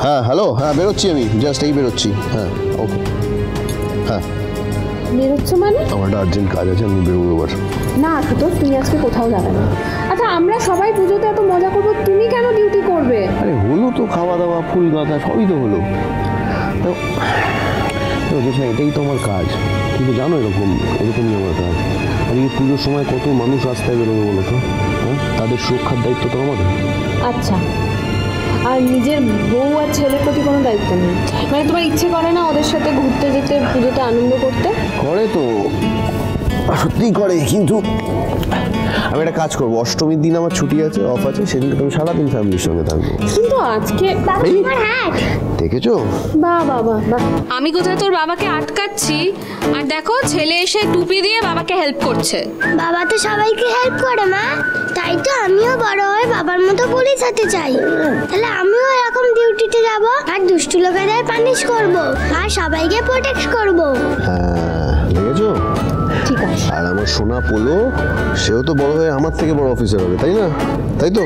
হ্যাঁ হ্যালো, হ্যাঁ বেরোচ্ছি আমি, জাস্ট এই বেরোচ্ছি। হ্যাঁ ওকে, হ্যাঁ বেরোচ্ছো মানে? আমার একটা আর্জেন্ট কাজ আছে, আমি বেরোবো এবার। না আশুতোষ, তুমি আজকে কোথাও যাবে না। আচ্ছা আমরা সবাই পুজোতে এত মজা করবো, তুমি কেন ডিউটি করবে? আরে হলো তো, খাওয়া দাওয়া ফুল গাঁথা সবই তো হলো। এটাই তো আমার কাজ, কিন্তু জানো এরকমই আমার কাজ। আর এই পুজোর সময় কত মানুষ রাস্তায় বেরোবে বলো তো, হ্যাঁ তাদের সুরক্ষার দায়িত্ব তো আমাদের। আচ্ছা, আর নিজের বউ আর ছেলের প্রতি কোনো দায়িত্ব নেই? মানে তোমার ইচ্ছে করে না ওদের সাথে ঘুরতে যেতে, পুজোতে আনন্দ করতে? করে তো, সত্যিই করে, কিন্তু আমি একটা কাজ করবো, অষ্টমীর দিন আমার ছুটি আছে, অফ আছে, সেদিনকে আমি সারাদিন ফ্যামিলির সঙ্গে থাকবো। কিন্তু আজকে দেখেছো? বাহ বাহ বাহ বাহ। আমি কোথায় তোর বাবাকে আটকাচ্ছি, আর দেখো ছেলে এসে টুপি দিয়ে বাবাকে হেল্প করছে। বাবা তো সবাইকে হেল্প করে মা, তাই তো আমিও বড় হয়ে বাবার মতো পুলিশ হতে চাই। তাহলে আমিও এরকম ডিউটিতে যাব, আর দুষ্টু লোকেদের পানিশ করব, আর সবাইকে প্রোটেক্ট করব। হ্যাঁ দেখেছো? ঠিক আছে। আর আমার সোনা পোলো, সেও তো বড় হয়ে আমার থেকে বড় অফিসার হবে, তাই না? তাই তো?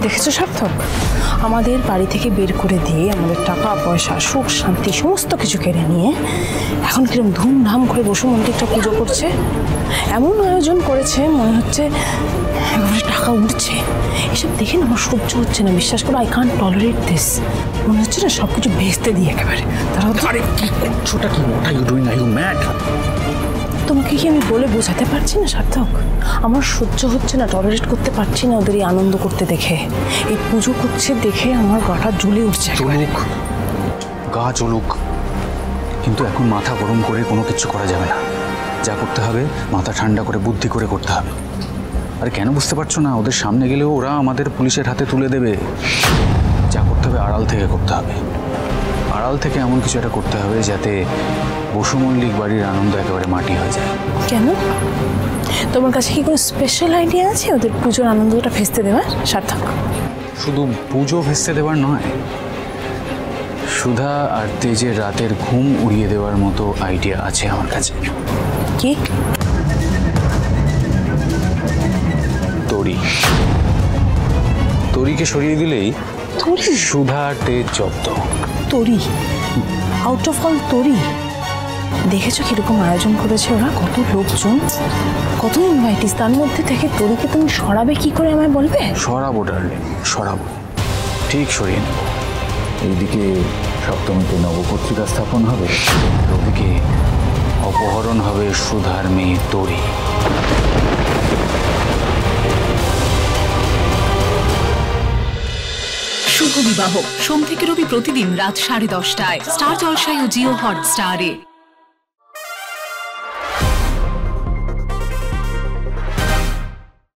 দেখেছো সার্থক, আমাদের বাড়ি থেকে বের করে দিয়ে আমাদের টাকা পয়সা সুখ শান্তি সমস্ত কিছু কেড়ে নিয়ে এখন কিরকম ধুমধাম করে বসু মন্দিরটা পুজো করছে। এমন আয়োজন করেছে মনে হচ্ছে একেবারে টাকা উঠছে। এসব দেখে না আমার সহ্য হচ্ছে না, বিশ্বাস করো, আই কান্ট টলারেট দিস। মনে হচ্ছে না সব কিছু ভেস্তে দিয়ে একেবারে। তারা আরে কি করছোটা কি? What are you doing? Are you mad? তোমাকে কি আমি বলে বোঝাতে পারছি না সার্থক? আমার সহ্য হচ্ছে না, টলারেট করতে পারছি না ওদের এই আনন্দ করতে দেখে। এই পুজো করছে দেখে আমার গাটা জ্বলে উঠছে। চলুক, গা চলুক, কিন্তু এখন মাথা গরম করে কোনো কিছু করা যাবে না। যা করতে হবে মাথা ঠান্ডা করে বুদ্ধি করে করতে হবে। আরে কেন বুঝতে পারছো না? ওদের সামনে গেলেও ওরা আমাদের পুলিশের হাতে তুলে দেবে। যা করতে হবে আড়াল থেকে করতে হবে। আড়াল থেকে এমন কিছু একটা করতে হবে যাতে বসু মল্লিক বাড়ির আনন্দ একেবারে মাটি হয়ে যায়। কেন? তোমার কাছে কি কোনো স্পেশাল আইডিয়া আছে ওদের পুজোর আনন্দটা ভেস্তে দেওয়ার সার্থক? শুধু পুজো ভেস্তে দেওয়ার নয়, সুধা আর তেজের রাতের ঘুম উড়িয়ে দেওয়ার মতো আইডিয়া আছে আমার কাছে। কি? তরি, তরিকে সরিয়ে দিলেই সুধা আর তেজ জব্দ। তরি? আউট অফ অল তরি? দেখেছো কিরকম আয়োজন করেছে ওরা, কত লোকজন, কত ইনভাইটিস, তার মধ্যে থেকে তরিকে তুমি সরাবে কি করে আমায় বলবে? সরাবো ডার্লিং, সরাবো, ঠিক সরিয়ে নেব। এইদিকে সপ্তমীতে নবপত্রিকা স্থাপন হবে, ওদিকে অপহরণ হবে সুধার মেয়ে তরি। শুভ বিবাহ সোম থেকে রবি প্রতিদিন রাত 10:30টায় স্টার জলসায় ও জিও হটস্টারে।